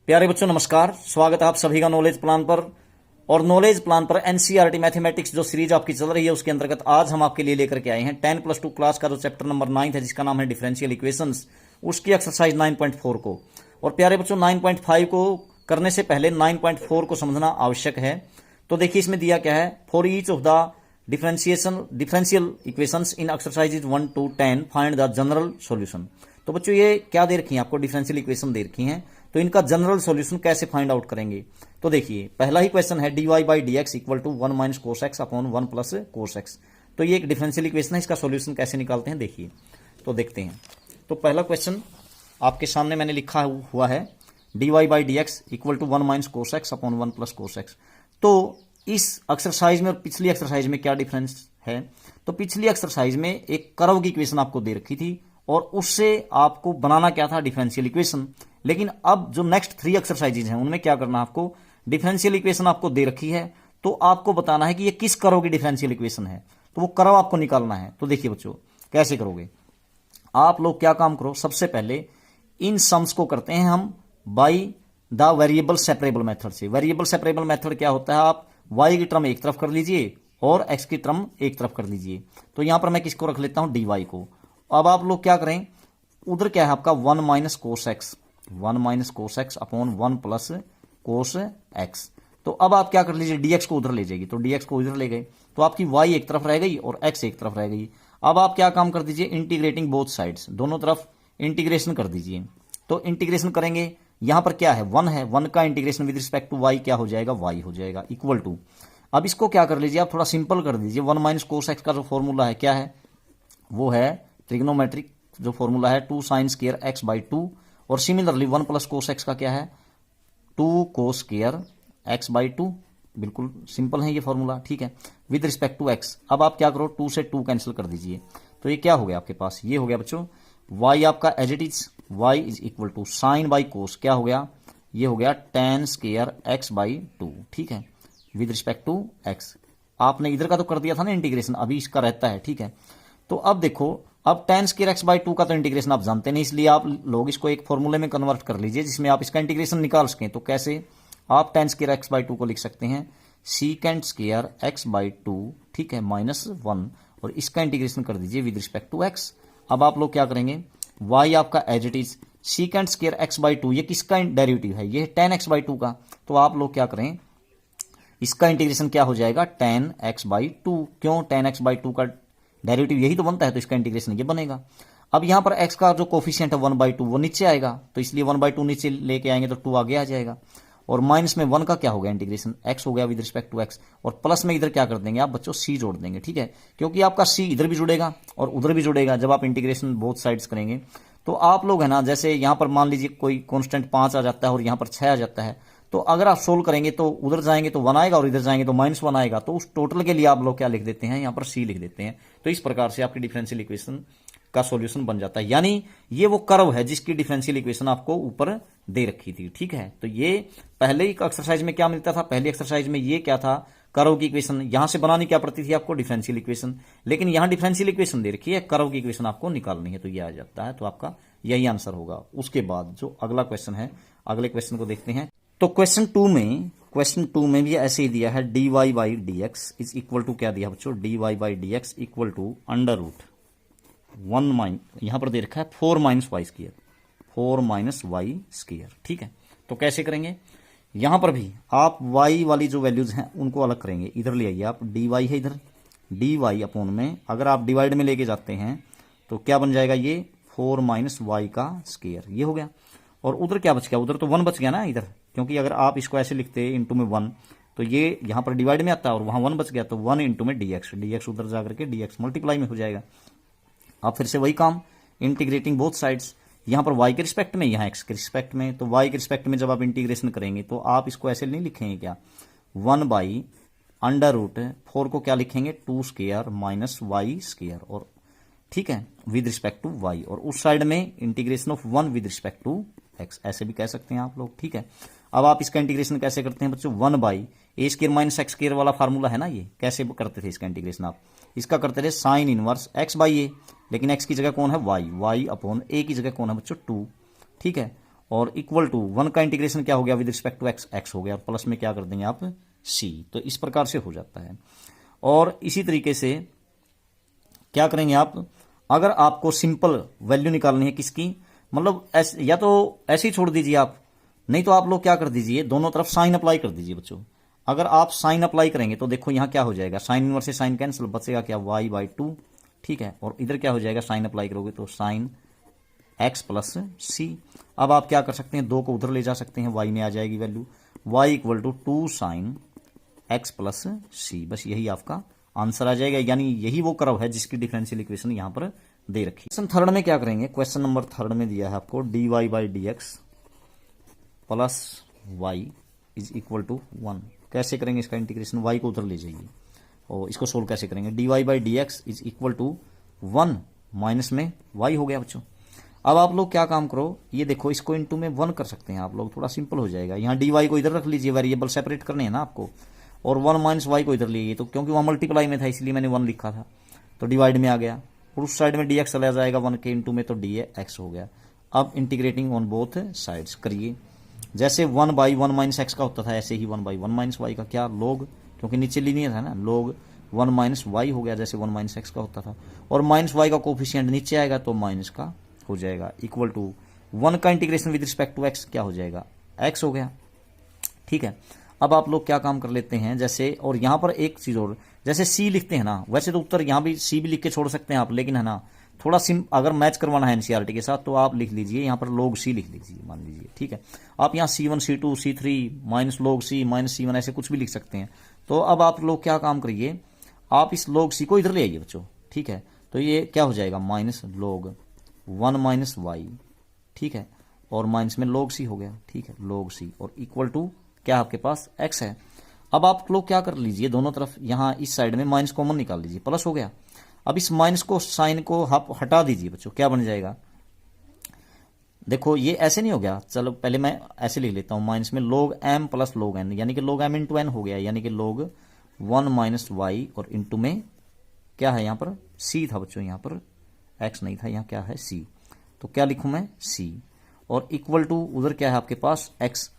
प्यारे बच्चों नमस्कार, स्वागत है आप सभी का नॉलेज प्लान पर। और नॉलेज प्लान पर एनसीईआरटी मैथमेटिक्स जो सीरीज आपकी चल रही है उसके अंतर्गत आज हम आपके लिए लेकर के आए हैं 10+2 क्लास का जो चैप्टर नंबर 9 है जिसका नाम है डिफरेंशियल इक्वेशंस, उसकी एक्सरसाइज 9.4 को। और प्यारे बच्चों 9.5 को करने से पहले 9.4 को समझना आवश्यक है। तो देखिए इसमें दिया क्या है, for each of the differential equations in exercises 1 to 10 find the general solution. तो बच्चों ये क्या दे रखी है आपको, डिफरेंशियल इक्वेशन दे रखी है, तो इनका जनरल सॉल्यूशन कैसे फाइंड आउट करेंगे। तो देखिए पहला ही क्वेश्चन है dy by D X equal to 1 minus cos X upon 1 plus cos X. तो ये एक डिफरेंशियल इक्वेशन है, इसका सॉल्यूशन कैसे निकालते हैं देखिए, तो देखते हैं। तो पहला क्वेश्चन आपके सामने मैंने लिखा हुआ है dy by D X equal to 1 minus cos X upon 1 plus cos X. तो इस एक्सरसाइज में और पिछली एक्सरसाइज में क्या डिफरेंस है, तो पिछली एक्सरसाइज में एक कर्व की इक्वेशन आपको दे रखी थी और उससे आपको बनाना क्या था, डिफरेंशियल इक्वेशन। लेकिन अब जो नेक्स्ट 3 एक्सरसाइजेज हैं उनमें क्या करना है आपको, डिफरेंशियल इक्वेशन आपको दे रखी है, तो आपको बताना है कि ये किस कर्व की डिफरेंशियल इक्वेशन है, तो वो कर्व आपको निकालना है। तो देखिए बच्चों कैसे करोगे, आप लोग क्या काम करो, सबसे पहले इन सम्स को करते हैं हम by the variable separable method से। वेरिएबल सेपरेबल मेथड क्या होता है, आप y की टर्म एक तरफ कर लीजिए और x की टर्म एक तरफ कर लीजिए। तो यहां पर मैं किसको रख लेता हूं, dy को। अब आप लोग क्या करें, उधर क्या है आपका 1 minus cos x, 1 minus cos X upon 1 plus cos X. तो अब आप क्या कर लीजिए, dx को उधर ले जाएगी, तो dx को उधर ले गए तो आपकी y एक तरफ रह गई और x एक तरफ रह गई। अब आप क्या काम कर दीजिए, इंटीग्रेटिंग बोथ साइड्स, दोनों तरफ इंटीग्रेशन कर दीजिए। तो इंटीग्रेशन करेंगे, यहां पर क्या है 1 है, 1 का integration with respect to y क्या हो जाएगा, y हो जाएगा इक्वल टू। अब इसको क्या कर लीजिए, आप थोड़ा सिंपल कर दीजिए। 1 माइनस कोस एक्स का जो फॉर्मूला है क्या है, वो है ट्रिग्नोमेट्रिक जो फॉर्मूला है 2 साइन स्क्वायर एक्स बाई 2, और सिमिलरली 1 प्लस कोस एक्स का क्या है 2 कोस स्क्वायर एक्स बाई 2। बिल्कुल सिंपल है ये फॉर्मूला, ठीक है, विद रिस्पेक्ट टू एक्स। अब आप क्या करो, 2 से 2 कैंसिल कर दीजिए, तो ये क्या हो गया आपके पास, ये हो गया बच्चों y आपका as it is, y is equal to sine by cos, क्या हो गया, ये हो गया tan स्क्वायर एक्स बाई 2, ठीक है, विद रिस्पेक्ट टू एक्स। आपने इधर का तो कर दिया था ना इंटीग्रेशन, अभी इसका रहता है, ठीक है। तो अब देखो, अब tan स्क्वायर एक्स बाई 2 का तो इंटीग्रेशन आप जानते नहीं, इसलिए आप लोग इसको एक फॉर्मूले में कन्वर्ट कर लीजिए जिसमें आप इसका इंटीग्रेशन निकाल सकें। तो कैसे, आप tan स्क्वायर एक्स बाई 2 को लिख सकते हैं सीकेंट स्क्वायर एक्स बाई 2, ठीक है, -1, और इसका इंटीग्रेशन कर दीजिए विद रिस्पेक्ट टू एक्स। अब आप लोग क्या करेंगे, y आपका as it is secant square X by 2, ये किसका डेरिवेटिव है, ये है tan एक्स बाई 2 का। तो आप लोग क्या करें, इसका इंटीग्रेशन क्या हो जाएगा tan एक्स बाई 2, क्यों, tan एक्स बाई 2 का डेरिवेटिव यही तो बनता है, तो इसका इंटीग्रेशन ये बनेगा। अब यहां पर x का जो कोफिशिएंट है 1/2 वो नीचे आएगा, तो इसलिए 1/2 नीचे लेके आएंगे तो 2 आगे आ जाएगा, और माइनस में 1 का क्या हो गया इंटीग्रेशन, x हो गया विद रिस्पेक्ट टू x, और प्लस में इधर क्या कर देंगे आप बच्चों, c जोड़ देंगे, ठीक है, क्योंकि आपका c इधर भी जुड़ेगा और उधर भी जुड़ेगा जब आप इंटीग्रेशन बोथ साइड्स करेंगे। तो आप लोग है ना, जैसे यहां पर मान लीजिए कोई कॉन्स्टेंट 5 आ जाता है और यहां पर 6 आ जाता है, तो अगर आप सोल्व करेंगे तो उधर जाएंगे तो 1 आएगा और इधर जाएंगे तो -1 आएगा, तो उस टोटल के लिए आप लोग क्या लिख देते हैं, यहां पर c लिख देते हैं। तो इस प्रकार से आपकी डिफरेंशियल इक्वेशन का सॉल्यूशन बन जाता है, यानी ये वो कर्व है जिसकी डिफरेंशियल इक्वेशन आपको ऊपर दे रखी थी, ठीक है। तो ये पहले ही एक्सरसाइज में क्या मिलता था, पहली एक्सरसाइज में ये क्या था, कर्व की इक्वेशन, यहां से बनानी क्या पड़ती थी आपको, डिफरेंशियल इक्वेशन, लेकिन यहां डिफरेंशियल इक्वेशन दे रखी है, कर्व की इक्वेशन आपको निकालनी है, तो ये आ जाता है, तो आपका यही आंसर होगा। उसके बाद जो अगला क्वेश्चन है, अगले क्वेश्चन को देखते हैं। तो क्वेश्चन टू में भी ऐसे ही दिया है dy by D X is equal to, क्या दिया बच्चों, dy by D X equal to under root 1 minus, यहां पर दे रखा है 4 minus Y square, 4 minus Y square, ठीक है। तो कैसे करेंगे, यहां पर भी आप y वाली जो वैल्यूज हैं उनको अलग करेंगे, इधर ले आइए आप, dy है इधर, dy अपॉन में अगर आप डिवाइड में लेके जाते हैं तो क्या बन जाएगा, ये 4 माइनस वाई का स्क्वायर, ये हो गया, और उधर क्या बच गया, उधर तो 1 बच गया ना इधर, क्योंकि अगर आप इसको ऐसे लिखते इंटू में 1 तो ये यहां पर डिवाइड में आता है और वहां 1 बच गया, तो 1 इंटू में dx उधर जाकर के dx मल्टीप्लाई में हो जाएगा। अब फिर से वही काम, इंटीग्रेटिंग बोथ साइड्स, यहां पर y के रिस्पेक्ट में, यहां x के रिस्पेक्ट में, तो y के रिस्पेक्ट में जब आप इंटीग्रेशन करेंगे तो आप इसको ऐसे नहीं लिखेंगे क्या, 1/√4 को क्या लिखेंगे 2 स्क्वायर माइनस वाई स्क्वायर, और ठीक है विद रिस्पेक्ट टू y, और उस साइड में integration of 1 with respect to x, ऐसे भी कह सकते हैं आप लोग, ठीक है। अब आप इसका इंटीग्रेशन कैसे करते हैं बच्चों, 1/a² माइनस x² वाला फार्मूला है ना, ये कैसे करते थे इसका इंटीग्रेशन, आप इसका करते थे साइन इनवर्स x/a, लेकिन x की जगह कौन है y अपॉन a की जगह कौन है बच्चों 2, ठीक है। और इक्वल टू 1 का इंटीग्रेशन क्या हो गया with respect to X, X हो गया, और प्लस में क्या कर देंगे आप सी। तो इस प्रकार से हो जाता है। और इसी तरीके से क्या करेंगे आप, अगर आपको सिंपल वैल्यू निकालनी है किसकी, मतलब या तो ऐसे ही छोड़ दीजिए आप, नहीं तो आप लोग क्या कर दीजिए, दोनों तरफ साइन अप्लाई कर दीजिए बच्चों। अगर आप साइन अप्लाई करेंगे तो देखो यहां क्या हो जाएगा, साइन इनवर्स से साइन कैंसिल, बचेगा क्या y/2, ठीक है। और इधर क्या हो जाएगा, साइन अप्लाई करोगे तो साइन x प्लस सी। अब आप क्या कर सकते हैं, 2 को उधर ले जा सकते हैं, y में आ जाएगी value y equal to 2 sine x plus C. बस यही आपका आंसर आ जाएगा, यानी यही वो कर्व है जिसकी डिफरेंशियल इक्वेशन यहां पर दे रखी है। क्वेश्चन थर्ड में क्या करेंगे, क्वेश्चन नंबर थर्ड में दिया है आपको dy/dx plus Y is equal to 1। कैसे करेंगे इसका इंटीग्रेशन, y को उधर ले जाइए और इसको सोल्व कैसे करेंगे, dy/dx is equal to 1 minus में y हो गया बच्चों। अब आप लोग क्या काम करो, ये देखो इसको इनटू में 1 कर सकते हैं आप लोग, थोड़ा सिंपल हो जाएगा। यहाँ dy को इधर रख लीजिए, वेरिएबल सेपरेट करने हैं ना आपको, और 1 माइनस वाई को इधर लीजिए, तो क्योंकि वहां मल्टीप्लाई में था इसलिए मैंने 1 लिखा था, तो डिवाइड में आ गया, और उस साइड में dx चला जाएगा 1 के इनटू में, तो dx हो गया। अब इंटीग्रेटिंग ऑन बोथ साइड्स करिए, जैसे 1/1 माइनस एक्स का होता था ऐसे ही 1/1 माइनस वाई का क्या लोग, क्योंकि नीचे लीनियर था ना, लोग 1 माइनस वाई हो गया जैसे 1 माइनस एक्स का होता था, और माइनस वाई का कोफिशिएंट नीचे आएगा तो माइनस का हो जाएगा, इक्वल टू 1 का integration with respect to X क्या हो जाएगा, एक्स हो गया, ठीक है। अब आप लोग क्या काम कर लेते हैं, जैसे और यहां पर एक चीज और, जैसे सी लिखते हैं ना, वैसे तो उत्तर यहां भी सी भी लिख के छोड़ सकते हैं आप, लेकिन है ना थोड़ा अगर मैच करवाना है एनसीईआरटी के साथ तो आप लिख लीजिए यहां पर log c लिख लीजिए, मान लीजिए, ठीक है। आप यहां c1 c2 c3 minus log c minus c1 ऐसे कुछ भी लिख सकते हैं। तो अब आप लोग क्या काम करिए, आप इस log c को इधर ले आइए बच्चों, ठीक है। तो ये क्या हो जाएगा, माइनस log 1 माइनस वाई, ठीक है, और माइनस में log c हो गया, ठीक है, log c, और इक्वल टू क्या आपके पास x है। अब आप लोग क्या कर लीजिए, दोनों तरफ यहां इस साइड में माइनस कॉमन निकाल लीजिए, प्लस हो गया। अब इस माइनस को साइन को हटा दीजिए बच्चों, क्या बन जाएगा, देखो ये ऐसे नहीं हो गया, चलो पहले मैं ऐसे लिख लेता हूं, माइनस में log m plus log n, यानी कि log m इंटू n हो गया, यानी कि log 1 माइनस वाई, और इंटू में क्या है यहां पर c था बच्चों, यहां पर x नहीं था, यहां क्या है c, तो क्या लिखूं मैं c, और इक्वल टू उधर क्या है आपके पास x।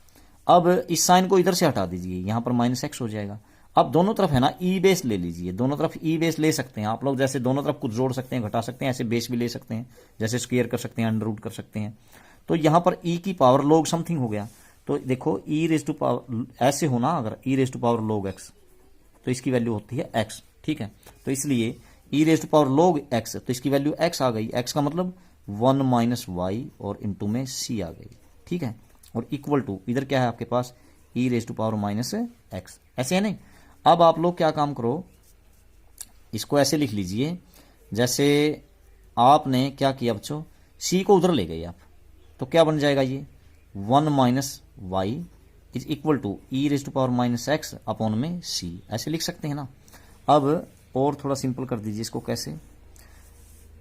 अब इस साइन को इधर से हटा दीजिए, यहां पर माइनस x हो जाएगा। अब दोनों तरफ है ना ई बेस ले लीजिए, दोनों तरफ ई बेस ले सकते हैं आप लोग, जैसे दोनों तरफ कुछ जोड़ सकते हैं घटा सकते हैं, ऐसे बेस भी ले सकते हैं, जैसे स्क्वायर कर सकते हैं, अंडर रूट कर सकते हैं। तो यहां पर ई की पावर log समथिंग हो गया, तो देखो ई रेज टू पावर ऐसे होना, अगर e raise to power log x तो इसकी वैल्यू होती है x, ठीक है। तो इसलिए e raise to power log x, तो इसकी वैल्यू x आ गई, x का मतलब 1 माइनस वाई और इंटू में c आ गई, ठीक है, और इक्वल टू इधर क्या है आपके पास e raise to power minus x, ऐसे है नहीं। अब आप लोग क्या काम करो, इसको ऐसे लिख लीजिए, जैसे आपने क्या किया बच्चों, c को उधर ले गए आप, तो क्या बन जाएगा ये 1 minus Y is equal to E raise to power minus x upon में c, ऐसे लिख सकते हैं ना। अब और थोड़ा सिंपल कर दीजिए इसको, कैसे,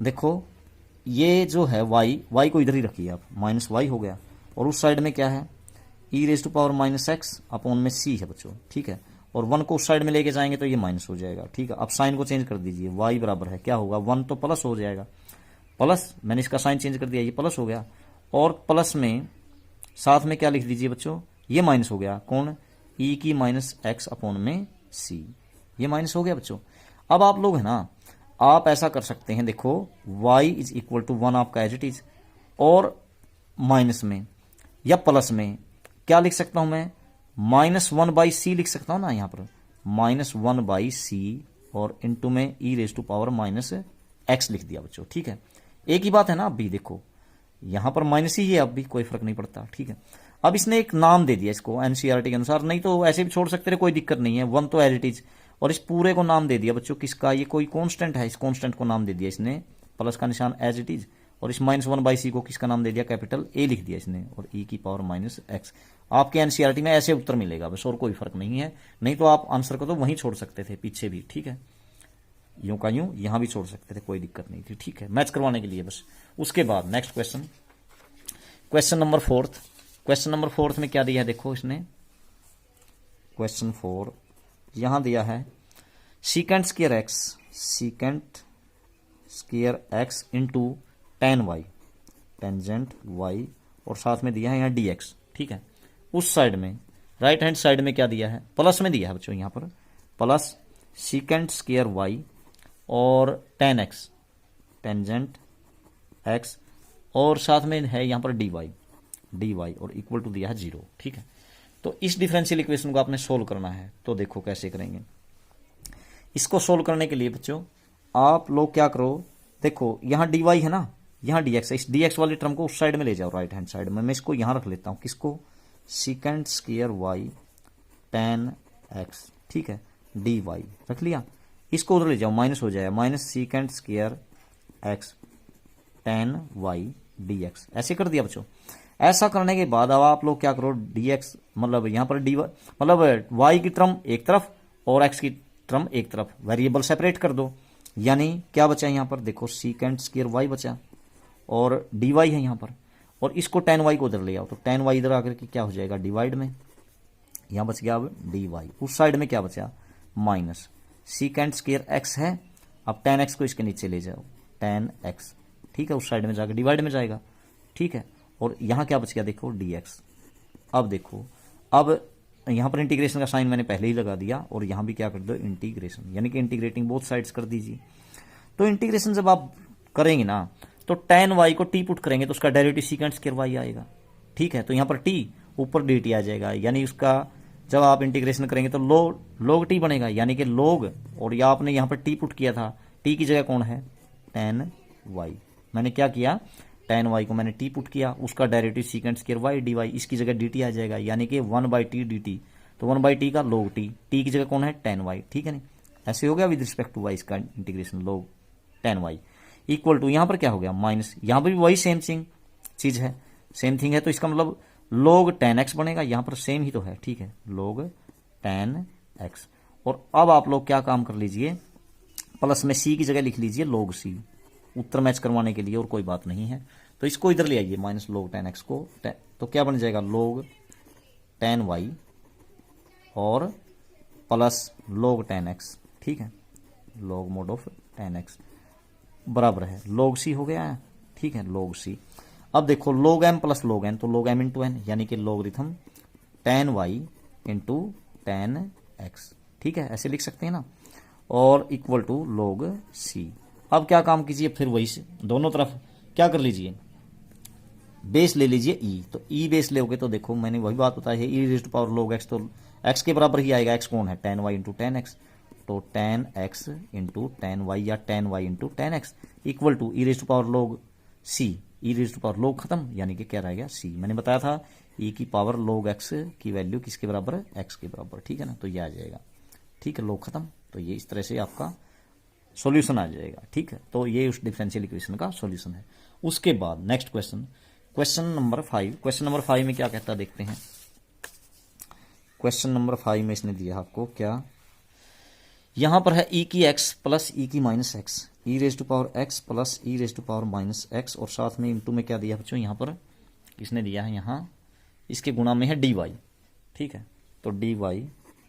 देखो ये जो है y को इधर ही रखिए आप, माइनस वाई हो गया, और उस साइड में क्या है e raise to power minus x upon में c है बच्चों, ठीक है, और 1 को उस साइड में लेके जाएंगे तो ये माइनस हो जाएगा, ठीक है। अब साइन को चेंज कर दीजिए, y बराबर है क्या होगा 1 तो प्लस हो जाएगा, प्लस मैंने इसका साइन चेंज कर दिया, ये प्लस हो गया, और प्लस में साथ में क्या लिख दीजिए बच्चों, ये माइनस हो गया, कौन, e की माइनस एक्स अपॉन में c, ये माइनस हो गया बच्चों। अब आप लोग है ना, आप ऐसा कर सकते हैं, देखो y इज इक्वल टू 1 आपका एज इट इज, और माइनस में या प्लस में क्या लिख सकता हूं मैं, -1/c लिख सकता हूं ना, यहां पर -1/c और इंटू में e raise to power minus x लिख दिया बच्चों, ठीक है। एक ही बात है ना, अब भी देखो यहां पर माइनस ही है, अब भी कोई फर्क नहीं पड़ता, ठीक है। अब इसने एक नाम दे दिया इसको एनसीईआरटी के अनुसार, नहीं तो ऐसे भी छोड़ सकते थे, कोई दिक्कत नहीं है, 1 तो एज इट इज, और इस पूरे को नाम दे दिया बच्चों किसका, ये कोई कांस्टेंट है, इस कांस्टेंट को नाम दे दिया इसने, प्लस का निशान एज इट इज, और इस -1/c को किसका नाम दे दिया, कैपिटल ए लिख दिया इसने, और ई की पावर माइनस एक्स। आपके एनसीईआरटी में ऐसे उत्तर मिलेगा बस, और कोई फर्क नहीं है, नहीं तो आप आंसर को तो वहीं छोड़ सकते थे पीछे भी, ठीक है, यूं का यूं यहां भी छोड़ सकते थे, कोई दिक्कत नहीं थी, ठीक है, मैच करवाने के लिए बस। उसके बाद next question, question number fourth, question number fourth में क्या दिया है, देखो इसने क्वेश्चन 4 यहां दिया है, secant square x, secant square x into tan y, tangent y और साथ में दिया है यहाँ dx, ठीक है। उस साइड में राइट हैंड साइड में क्या दिया है, प्लस में दिया है बच्चों यहाँ पर प्लस सीकेंट स्क्वायर y और tan x, टेंजेंट x, और साथ में है यहाँ पर dy और इक्वल टू दिया है 0, ठीक है। तो इस डिफरेंशियल इक्वेशन को आपने सोल्व करना है। तो देखो कैसे करेंगे। इसको सोल्व करने के लिए बच्चों आप लोग क्या करो, देखो यहाँ dy है ना, यहाँ dx है, इस dx वाली टर्म को उस साइड में ले जाओ राइट हैंड साइड में। मैं इसको यहाँ रख लेता हूँ, किसको, secant square y tan x, ठीक है, dy रख लिया। इसको उधर ले जाओ, माइनस हो जाएगा, minus secant square x tan y dx, ऐसे कर दिया बच्चों। ऐसा करने के बाद अब आप लोग क्या करो, dx मतलब यहाँ पर dy मतलब y की टर्म एक तरफ और x की टर्म एक तरफ, वेरिएबल सेपरेट कर दो। यानी क्या बचा यहाँ पर, देखो सीकेंट स्क्वायर y बचा और dy है यहाँ पर, और इसको tan y को उधर ले आओ, तो tan y इधर आकर के क्या हो जाएगा, डिवाइड में, यहाँ बच गया अब dy। उस साइड में क्या बचा, माइनस सीकेंट स्क्वायर x है, अब tan x को इसके नीचे ले जाओ, tan x, ठीक है, उस साइड में जाकर डिवाइड में जाएगा, ठीक है। और यहाँ क्या बच गया, देखो dx। अब देखो, अब यहाँ पर इंटीग्रेशन का साइन मैंने पहले ही लगा दिया, और यहाँ भी क्या कर दो, इंटीग्रेशन, यानी कि इंटीग्रेटिंग बोथ साइड्स कर दीजिए। तो इंटीग्रेशन जब आप करेंगे ना, तो tan y को t पुट करेंगे तो उसका डेरिवेटिव सीकेंट स्क्वायर y आएगा, ठीक है। तो यहाँ पर t ऊपर dt आ जाएगा, यानी उसका जब आप इंटीग्रेशन करेंगे तो log t बनेगा, यानी कि log, और या आपने यहाँ पर t पुट किया था, t की जगह कौन है, tan y। मैंने क्या किया, tan y को मैंने t पुट किया, उसका derivative secant square y dy, इसकी जगह dt आ जाएगा, यानी कि 1/t dt, तो 1/t का log t, t की जगह कौन है, tan y, ठीक है नहीं। ऐसे हो गया विद रिस्पेक्ट टू y इसका integration, log tan y equal to, यहाँ पर क्या हो गया, माइनस, यहाँ पर भी वही सेम चीज है, सेम थिंग है, तो इसका मतलब log tan x बनेगा, यहाँ पर सेम ही तो है, ठीक है, log tan x। और अब आप लोग क्या काम कर लीजिए, प्लस में c की जगह लिख लीजिए log c, उत्तर मैच करवाने के लिए, और कोई बात नहीं है। तो इसको इधर ले आइए, माइनस log tan x को, तो क्या बन जाएगा, log tan y और प्लस log tan x, ठीक है, log mod of tan x बराबर है log c हो गया है, ठीक है, log c। अब देखो log m plus log n, तो log m इंटू n, यानी कि logarithm tan y into tan x, ठीक है, ऐसे लिख सकते हैं ना, और इक्वल टू log c। अब क्या काम कीजिए, फिर वही से दोनों तरफ क्या कर लीजिए, बेस ले लीजिए e, तो e बेस लोगे तो देखो मैंने वही बात बताई है, e raise to power log x, तो x के बराबर ही आएगा, x कौन है, tan y into tan x, तो tan x into tan y या tan y into tan x equal to e raise to power log c, e raise to power log खत्म, यानी कि क्या रहेगा c। मैंने बताया था e की पावर log x की वैल्यू किसके बराबर है, x के बराबर, ठीक है ना, तो ये आ जाएगा, ठीक है, log खत्म। तो ये इस तरह से आपका सॉल्यूशन आ जाएगा, ठीक है। तो ये उस डिफरेंशियल इक्वेशन का सॉल्यूशन है। उसके बाद next question number 5, question number 5 में क्या कहता है देखते हैं। क्वेश्चन नंबर 5 में इसने दिया आपको क्या, यहां पर है e की x प्लस e की minus x, e raise to power x plus e raise to power minus x, और साथ में इंटू में क्या दिया बच्चों, यहां पर इसने दिया है, यहां इसके गुणा में है dy, ठीक है, तो dy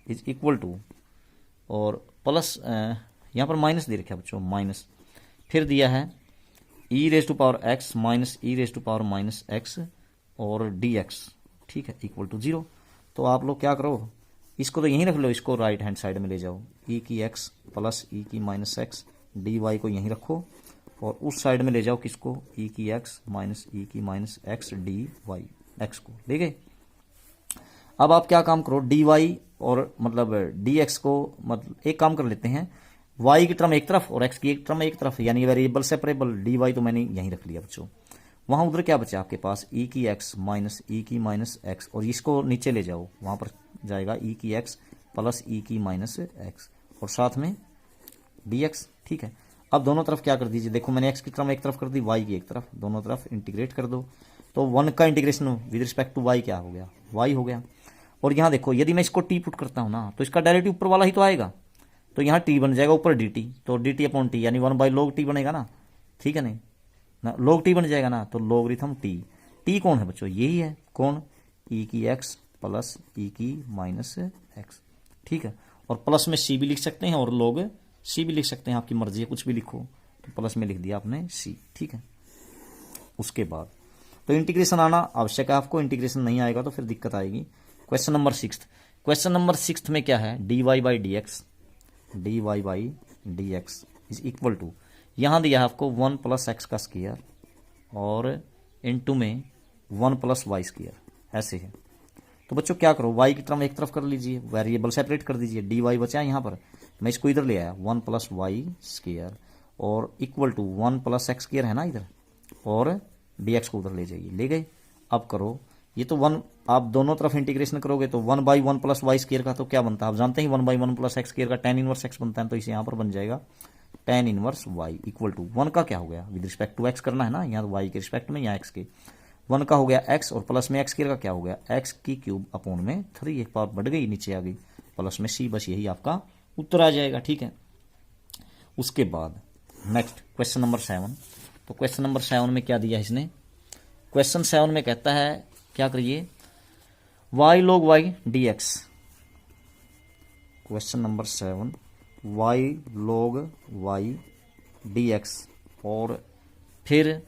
इज इक्वल टू, और प्लस यहां पर माइनस दे रखा है बच्चों, माइनस, फिर दिया है e raise to power x minus e raise to power minus x और dx, ठीक है, इक्वल टू 0। तो आप लोग क्या करो, इसको तो यहीं रख लो, इसको राइट हैंड साइड में ले जाओ, e की x प्लस e की माइनस x, dy को यहीं रखो, और उस साइड में ले जाओ किसको, e की x माइनस e की माइनस x dy, x को ले गए। अब आप क्या काम करो, dy और मतलब dx को, मतलब एक काम कर लेते हैं, y की टर्म एक तरफ और x की एक टर्म एक तरफ, यानी वेरिएबल सेपरेबल, dy तो मैंने यहीं रख लिया बच्चों। वहां उधर क्या बचा आपके पास, e की x माइनस e की माइनस x, और इसको नीचे ले जाओ, वहां पर जाएगा e की x प्लस e की माइनस x, और साथ में dx, ठीक है। अब दोनों तरफ क्या कर दीजिए, देखो मैंने x की टर्म एक तरफ कर दी, y की एक तरफ, दोनों तरफ इंटीग्रेट कर दो, तो 1 का integration with respect to y क्या हो गया, y हो गया। और यहाँ देखो यदि मैं इसको t पुट करता हूँ ना, तो इसका डायरेक्ट ऊपर वाला ही तो आएगा, तो यहाँ t बन जाएगा ऊपर dt, तो dt अपॉन t यानी 1/log t बनेगा ना, ठीक है नहीं ना, log t बन जाएगा ना, तो लॉगरिथम t कौन है बच्चों, यही है, कौन, e की x प्लस e की माइनस x, ठीक है, और प्लस में c भी लिख सकते हैं और log c भी लिख सकते हैं, आपकी मर्जी है, कुछ भी लिखो, तो प्लस में लिख दिया आपने c, ठीक है। उसके बाद तो इंटीग्रेशन आना आवश्यक है आपको, इंटीग्रेशन नहीं आएगा तो फिर दिक्कत आएगी। क्वेश्चन नंबर 6, क्वेश्चन नंबर 6 में क्या है, dy by D X is equal to, यहां दिया है आपको 1 प्लस एक्स का स्क्वायर और इनटू में 1 प्लस वाई स्क्वायर, ऐसे है। तो बच्चों क्या करो, y की टर्म एक तरफ कर लीजिए, वेरिएबल सेपरेट कर दीजिए, dy बचा यहाँ पर, मैं इसको इधर ले आया 1 प्लस वाई स्क्वायर और equal to 1 plus X square है ना इधर, और dx को उधर ले जाइए, ले गए। अब करो, ये तो 1, आप दोनों तरफ इंटीग्रेशन करोगे तो 1 बाई 1 प्लस वाई स्क्वायर का तो क्या बनता है, आप जानते हैं 1 बाई 1 प्लस एक्स स्क्वायर का tan इनवर्स x बनता है, तो इसे यहाँ पर बन जाएगा tan inverse y equal to 1 का क्या हो गया, विद रिस्पेक्ट टू x करना है ना, यहाँ तो y के रिस्पेक्ट में, यहाँ x के, 1 का हो गया x और प्लस में एक्स स्क्वायर का क्या हो गया, x की क्यूब अपॉन में 3, एक पावर बढ़ गई नीचे आ गई, प्लस में c, बस यही आपका उत्तर आ जाएगा। ठीक है, उसके बाद नेक्स्ट क्वेश्चन नंबर 7, तो क्वेश्चन नंबर 7 में क्या दिया इसने, क्वेश्चन 7 में कहता है क्या करिए, y log y dx, question number 7 y log y dx और फिर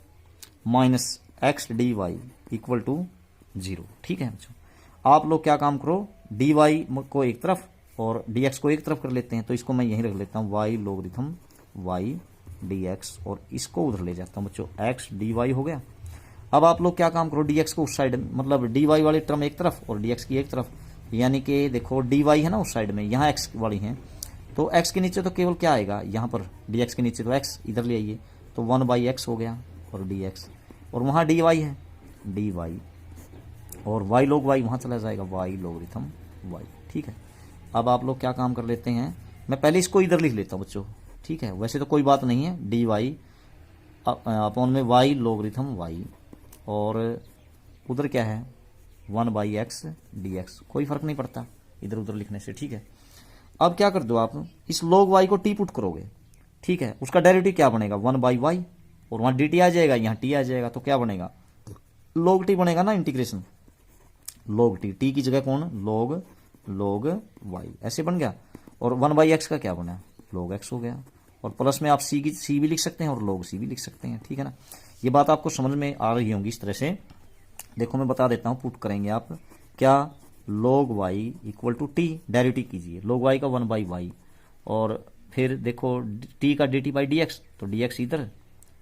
minus X D Y equal to 0। ठीक है बच्चों, आप लोग क्या काम करो, डी वाई को एक तरफ और डी एक्स को एक तरफ कर लेते हैं, तो इसको मैं यहीं रख लेता हूँ Y logarithm Y D X और इसको उधर ले जाता हूँ बच्चों, एक्स डी वाई हो गया। अब आप लोग क्या काम करो, डी एक्स को उस साइड, मतलब डी वाई वाली टर्म एक तरफ और डी एक्स की एक तरफ, यानी कि देखो डी वाई है ना उस साइड में, यहाँ एक्स वाली है, तो एक्स के नीचे तो केवल क्या आएगा, यहाँ पर डी एक्स के नीचे तो एक्स इधर ले आइए, तो 1 बाई एक्स हो गया और डी एक्स, और वहाँ डी वाई है, डी वाई और वाई लोग वाई वहाँ चला जाएगा, वाई लोगरिथम वाई। ठीक है, अब आप लोग क्या काम कर लेते हैं, मैं पहले इसको इधर लिख लेता हूँ बच्चों। ठीक है, वैसे तो कोई बात नहीं है, डी वाई अपॉन में वाई लोगरिथम वाई और उधर क्या है 1 बाई एक्स डी एक्स, कोई फर्क नहीं पड़ता इधर उधर लिखने से। ठीक है, अब क्या कर दो आप, इस log y को टी पुट करोगे। ठीक है, उसका डेरिवेटिव क्या बनेगा 1 बाई वाई और वहां डी टी आ जाएगा, यहाँ टी आ जाएगा, तो क्या बनेगा log टी बनेगा ना, इंटीग्रेशन log टी की जगह कौन, log y, ऐसे बन गया। और 1 बाई एक्स का क्या बना, log x हो गया, और प्लस में आप सी भी लिख सकते हैं और log c भी लिख सकते हैं। ठीक है ना, ये बात आपको समझ में आ रही होंगी इस तरह से। देखो मैं बता देता हूँ, पुट करेंगे आप क्या, log y equal to T, derivative कीजिए log y का 1 बाई वाई और फिर देखो t का dt बाई डी एक्स, तो dx इधर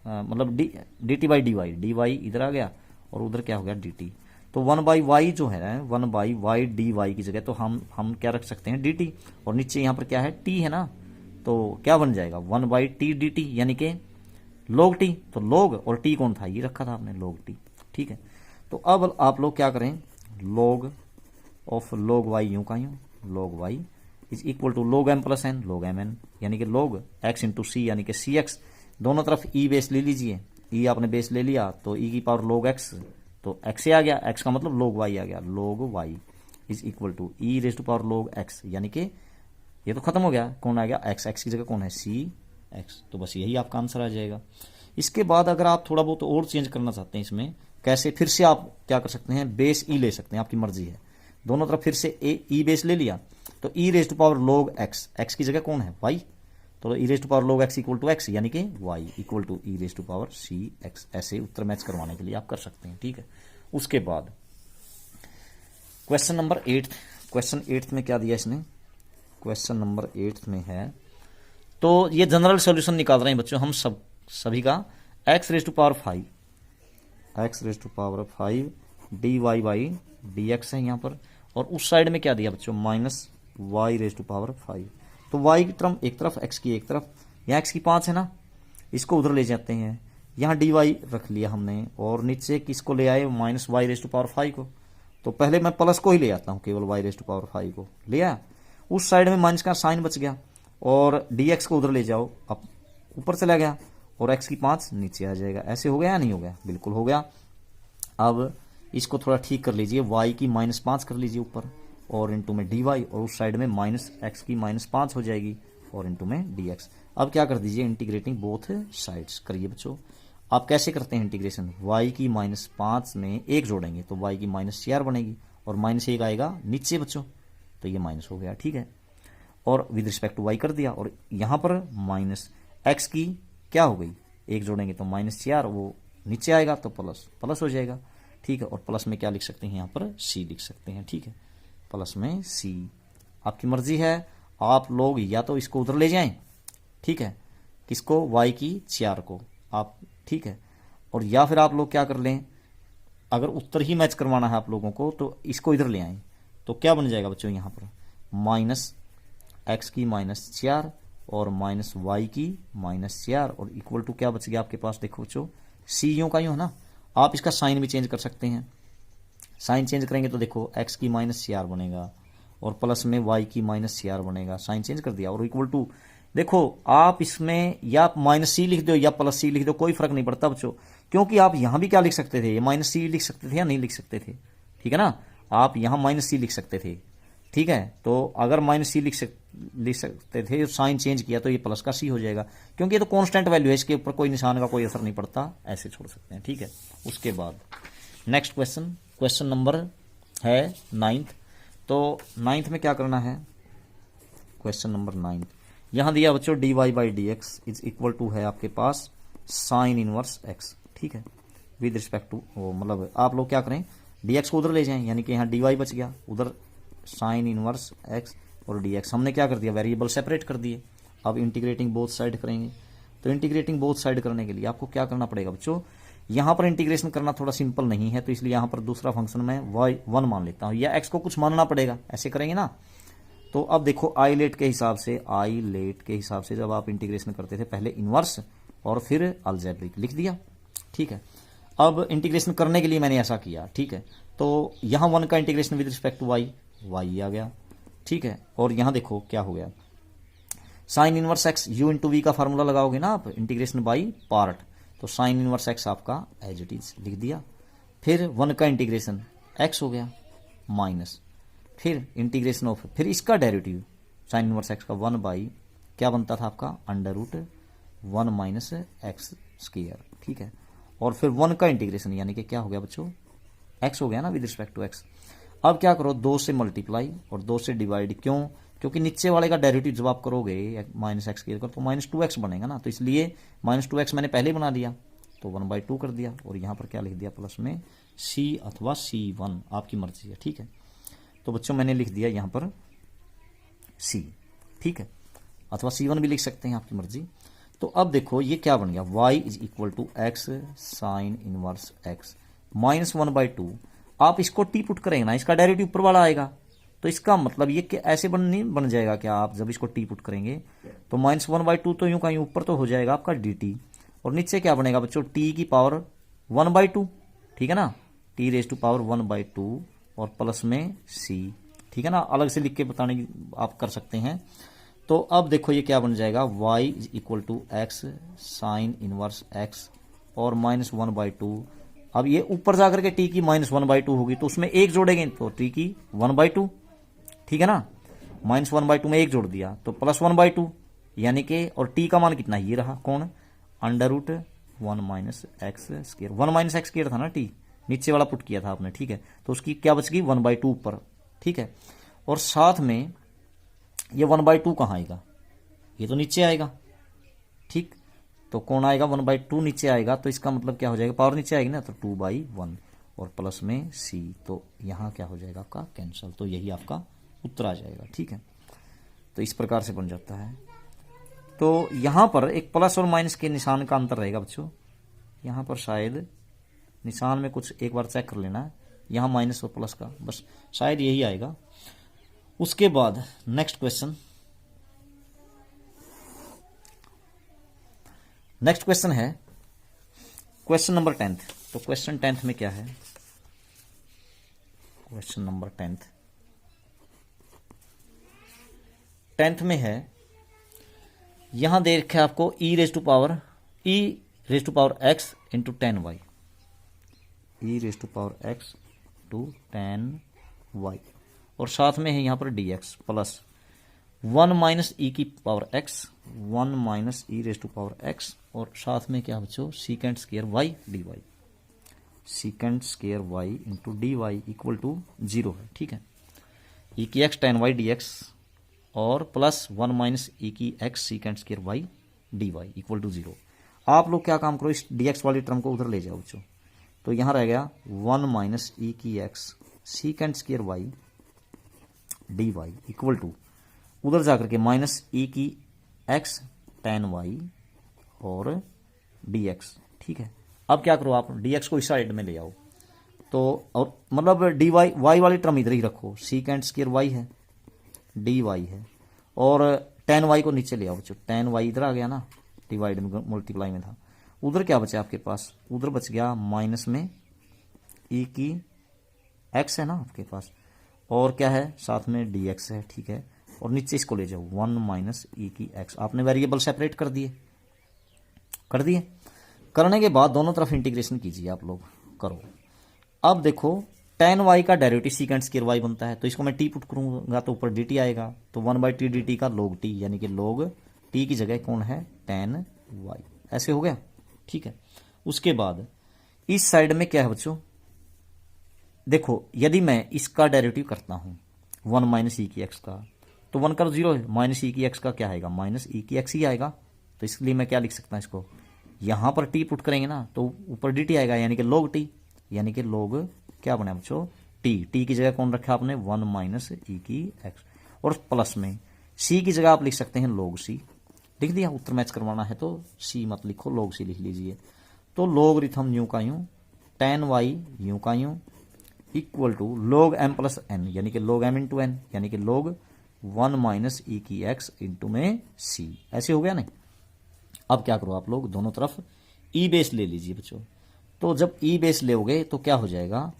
मतलब dt बाई dy, dy इधर आ गया और उधर क्या हो गया dt, तो 1 बाई वाई जो है 1 बाई वाई डी वाई की जगह तो हम क्या रख सकते हैं dt, और नीचे यहाँ पर क्या है t है ना, तो क्या बन जाएगा 1 बाई टी डी टी, यानी कि log t, तो log और t कौन था, ये रखा था आपने log t। ठीक है, तो अब आप लोग क्या करें, log ऑफ log y यूं का यूं, log y is equal to log m plus n, log m n, यानी कि log x इंटू सी, यानी कि सी एक्स, दोनों तरफ e बेस ले लीजिए, e आपने बेस ले लिया तो e की पावर log x, तो x से आ गया, x का मतलब log y आ गया, log y is equal to e raise to power log x, यानी कि ये तो खत्म हो गया, कौन आ गया x, x की जगह कौन है सी एक्स, तो बस यही आपका आंसर आ जाएगा। इसके बाद अगर आप थोड़ा बहुत और चेंज करना चाहते हैं इसमें, कैसे, फिर से आप क्या कर सकते हैं, बेस ई ले सकते हैं, आपकी मर्जी है, दोनों तरफ फिर से ई बेस ले लिया, तो e raise to power log x, x की जगह कौन है y, तो e raise to power log x equal to x, यानी कि y equal to E raise to power c x, ऐसे उत्तर मैच करवाने के लिए आप कर सकते हैं। ठीक है, उसके बाद क्वेश्चन नंबर 8, क्वेश्चन 8 में क्या दिया इसने, क्वेश्चन नंबर 8 में है, तो ये जनरल सॉल्यूशन निकाल रहे हैं बच्चों हम सभी का, x raise to power 5, x raise to power 5 D Y by D X है यहाँ पर, और उस साइड में क्या दिया बच्चों minus y raise to power 5, तो y की टर्म एक तरफ, x की एक तरफ, यहाँ x की 5 है ना, इसको उधर ले जाते हैं, यहाँ dy रख लिया हमने, और नीचे किसको ले आए minus y raise to power 5 को, तो पहले मैं प्लस को ही ले आता हूँ, केवल y रेज टू पावर 5 को ले आया, उस साइड में माइनस का साइन बच गया, और dx को उधर ले जाओ, अब ऊपर चला गया, और x की 5 नीचे आ जाएगा, ऐसे हो गया या नहीं हो गया, बिल्कुल हो गया। अब इसको थोड़ा ठीक कर लीजिए, y की -5 कर लीजिए ऊपर, और इंटू में dy, और उस साइड में माइनस x की -5 हो जाएगी, और इंटू में dx। अब क्या कर दीजिए, इंटीग्रेटिंग बोथ साइड्स करिए बच्चों। आप कैसे करते हैं इंटीग्रेशन, y की -5 में 1 जोड़ेंगे तो y की -4 बनेगी, और -1 आएगा नीचे बच्चों, तो ये माइनस हो गया। ठीक है, और विद रिस्पेक्ट टू y कर दिया, और यहाँ पर माइनस x की क्या हो गई, 1 जोड़ेंगे तो -4, वो नीचे आएगा तो प्लस प्लस हो जाएगा, ठीक है। और प्लस में क्या लिख सकते हैं यहाँ पर, सी लिख सकते हैं, ठीक है। प्लस में सी, आपकी मर्जी है, आप लोग या तो इसको उधर ले जाएं, ठीक है, किसको, y की 4 को आप, ठीक है। और या फिर आप लोग क्या कर लें, अगर उत्तर ही मैच करवाना है आप लोगों को तो इसको इधर ले आएं, तो क्या बन जाएगा बच्चों यहाँ पर, माइनस एक्स की -4 और माइनस वाई की -4 और इक्वल टू क्या बच गया आपके पास, देखो बच्चों सी यूं का यूं है ना। आप इसका साइन भी चेंज कर सकते हैं, साइन चेंज करेंगे तो देखो एक्स की -4 बनेगा और प्लस में वाई की -4 बनेगा, साइन चेंज कर दिया और इक्वल टू, देखो आप इसमें या -c लिख दो या +c लिख दो, कोई फर्क नहीं पड़ता बच्चों, क्योंकि आप यहां भी क्या लिख सकते थे, -c लिख सकते थे या नहीं लिख सकते थे, ठीक है ना। आप यहां -c लिख सकते थे, ठीक है। तो अगर -c लिख सकते थे, साइन चेंज किया तो ये प्लस का c हो जाएगा, क्योंकि ये तो कांस्टेंट वैल्यू है, इसके ऊपर कोई निशान का कोई असर नहीं पड़ता, ऐसे छोड़ सकते हैं, ठीक है। उसके बाद नेक्स्ट क्वेश्चन, क्वेश्चन नंबर है 9th। तो 9th में क्या करना है, क्वेश्चन नंबर 9 यहां दिया बच्चों dy/dx इज इक्वल टू है आपके पास साइन इनवर्स x, ठीक है, विद रिस्पेक्ट टू, मतलब आप लोग क्या करें, dx को उधर ले जाएं, यानी कि यहाँ dy बच गया, उधर साइन इनवर्स x और dx हमने क्या कर दिया, वेरिएबल सेपरेट कर दिए। अब इंटीग्रेटिंग बोथ साइड करेंगे, तो इंटीग्रेटिंग बोथ साइड करने के लिए आपको क्या करना पड़ेगा बच्चों, यहां पर इंटीग्रेशन करना थोड़ा सिंपल नहीं है, तो इसलिए यहां पर दूसरा फंक्शन मैं y1 मान लेता हूं, या x को कुछ मानना पड़ेगा, ऐसे करेंगे ना। तो अब देखो आई लेट के हिसाब से जब आप इंटीग्रेशन करते थे, पहले इनवर्स और फिर अलजेब्रिक लिख दिया, ठीक है। अब इंटीग्रेशन करने के लिए मैंने ऐसा किया, ठीक है। तो यहां 1 का integration with respect to y आ गया, ठीक है। और यहां देखो क्या हो गया, sine inverse x u into V का फार्मूला लगाओगे ना आप, इंटीग्रेशन बाई पार्ट, तो साइन इनवर्स x आपका एज इट इज लिख दिया। फिर 1 का इंटीग्रेशन x हो गया माइनस, फिर इंटीग्रेशन ऑफ, फिर इसका डेरिवेटिव साइन इनवर्स x का 1 बाई क्या बनता था आपका, √1 माइनस एक्स स्क्वायर, ठीक है। और फिर 1 का इंटीग्रेशन, यानी कि क्या हो गया बच्चों, x हो गया ना विद रिस्पेक्ट टू x। अब क्या करो, 2 से मल्टीप्लाई और 2 से डिवाइड, क्यों, क्योंकि नीचे वाले का डेरिवेटिव जब आप करोगे -x स्क्वायर का तो -2x बनेगा ना, तो इसलिए -2x मैंने पहले ही बना दिया, तो 1/2 कर दिया और यहां पर क्या लिख दिया, प्लस में c अथवा c1 आपकी मर्जी है, ठीक है। तो बच्चों मैंने लिख दिया यहां पर c, ठीक है, अथवा c1 भी लिख सकते हैं, आपकी मर्जी। तो अब देखो ये क्या बन गया, y is equal to x sine inverse x -1/2। आप इसको टी पुट करेंगे ना, इसका डेरिवेटिव ऊपर वाला आएगा, तो इसका मतलब ये कि ऐसे नहीं बन जाएगा क्या, आप जब इसको टी पुट करेंगे तो -1/2 तो यूं कहीं ऊपर तो हो जाएगा आपका dt, और नीचे क्या बनेगा बच्चों, t की पावर 1/2, ठीक है ना, t रेज टू पावर 1/2 और प्लस में c, ठीक है ना, अलग से लिख के बताने की आप कर सकते हैं। तो अब देखो ये क्या बन जाएगा, y is equal to x sine inverse x और -1/2। अब ये ऊपर जाकर के t की -1/2 होगी, तो उसमें एक जोड़ेंगे तो t की 1/2, ठीक है ना, -1/2 में एक जोड़ दिया तो +1/2, यानी कि, और t का मान कितना, ये रहा कौन, √1 minus x square, 1 minus x square था ना t, नीचे वाला पुट किया था आपने, ठीक है। तो उसकी क्या बच गई, 1/2 ऊपर, ठीक है। और साथ में ये 1/2 कहाँ आएगा, ये तो नीचे आएगा, ठीक। तो कौन आएगा, 1/2 नीचे आएगा, तो इसका मतलब क्या हो जाएगा, पावर नीचे आएगी ना, तो 2/1 और प्लस में c, तो यहाँ क्या हो जाएगा आपका कैंसिल, तो यही आपका उत्तर आ जाएगा, ठीक है। तो इस प्रकार से बन जाता है। तो यहाँ पर एक प्लस और माइनस के निशान का अंतर रहेगा बच्चों, यहाँ पर शायद निशान में कुछ एक बार चेक कर लेना है, यहाँ माइनस और प्लस का, बस शायद यही आएगा। उसके बाद नेक्स्ट क्वेश्चन है क्वेश्चन नंबर 10th। तो क्वेश्चन 10th में क्या है, क्वेश्चन नंबर 10th में है, यहां दे रखा है आपको e raise to power x into 10y, e raise to power x to 10y, और साथ में है यहां पर dx प्लस 1 माइनस ई की power x, 1 minus E raise to power x, और साथ में क्या बच्चों, secant square y dy, secant square y into dy equal to 0 है, ठीक है। ई की x 10y dx और प्लस 1 माइनस ई की x secant square y dy equal to 0। आप लोग क्या काम करो, इस dx वाली टर्म को उधर ले जाओ बच्चों। तो यहां रह गया 1 माइनस ई की X secant square Y D Y equal to उधर जाकर के माइनस ई की एक्स टेन वाई और डी एक्स। ठीक है, अब क्या करो आप dx को इस साइड में ले आओ। तो और मतलब डी वाई वाई वाली टर्म इधर ही रखो, सीकेंड स्क्वायर वाई है डी वाई है और टेन वाई को नीचे ले आओ बच्चों। टेन वाई इधर आ गया ना, डिवाइड में मल्टीप्लाई में था। उधर क्या बचा आपके पास, उधर बच गया माइनस में ई की एक्स है ना आपके पास, और क्या है साथ में डी एक्स है। ठीक है, और नीचे इसको ले जाओ 1 माइनस ई की एक्स। आपने वेरिएबल सेपरेट कर दिए, करने के बाद दोनों तरफ इंटीग्रेशन कीजिए आप लोग, करो। अब देखो टेन वाई का डेरिवेटिव सीकेंड स्क्वायर वाई बनता है, तो इसको मैं टी पुट करूंगा तो ऊपर डी टी आएगा, तो 1/t dt का log t, यानी कि log t की जगह कौन है टेन वाई। ऐसे हो गया। ठीक है, उसके बाद इस साइड में क्या है बच्चों, देखो यदि मैं इसका डेरिवेटिव करता हूं 1 माइनस ई की एक्स का, तो 1 का 0 है, माइनस ई की एक्स का क्या आएगा, माइनस ई की एक्स ही आएगा। तो इसलिए मैं क्या लिख सकता हूं इसको, यहां पर टी पुट करेंगे ना तो ऊपर डी टी आएगा, यानी कि log t, यानी कि log क्या बना बच्चों टी की जगह कौन रखा आपने 1 माइनस ई की एक्स, और प्लस में सी की जगह आप लिख सकते हैं log सी। लिख दिया, उत्तर मैच करवाना है तो सी मत लिखो, log सी लिख लीजिए। तो लोगरिथम यूं का यूं टेन वाई यूं का यूं equal to log m plus n, यानी कि log m इंटू एन, यानी कि log 1 माइनस ई की एक्स इंटू में सी। ऐसे हो गया नहीं। अब क्या करो आप लोग, दोनों तरफ ई बेस ले लीजिए बच्चों। तो जब ई बेस लेोगे तो क्या हो जाएगा,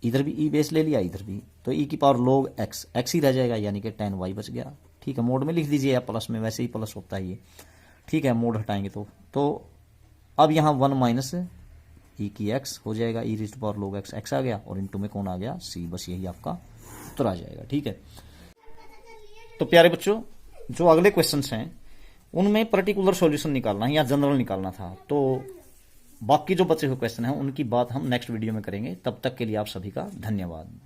इधर भी ई बेस ले लिया, इधर भी, तो ई की पावर log x, x ही रह जाएगा, यानी कि टेन वाई बच गया। ठीक है, मोड में लिख दीजिए या प्लस में, वैसे ही प्लस होता है ये। ठीक है, मोड हटाएंगे तो अब यहाँ 1 माइनस ई की एक्स हो जाएगा, ई wrist power log x, x आ गया, और इंटू में कौन आ गया सी। बस यही आपका उत्तर आ जाएगा। ठीक है, तो प्यारे बच्चों जो अगले क्वेश्चंस हैं उनमें पर्टिकुलर सॉल्यूशन निकालना है या जनरल निकालना था, तो बाकी जो बचे हुए क्वेश्चन हैं उनकी बात हम नेक्स्ट वीडियो में करेंगे। तब तक के लिए आप सभी का धन्यवाद।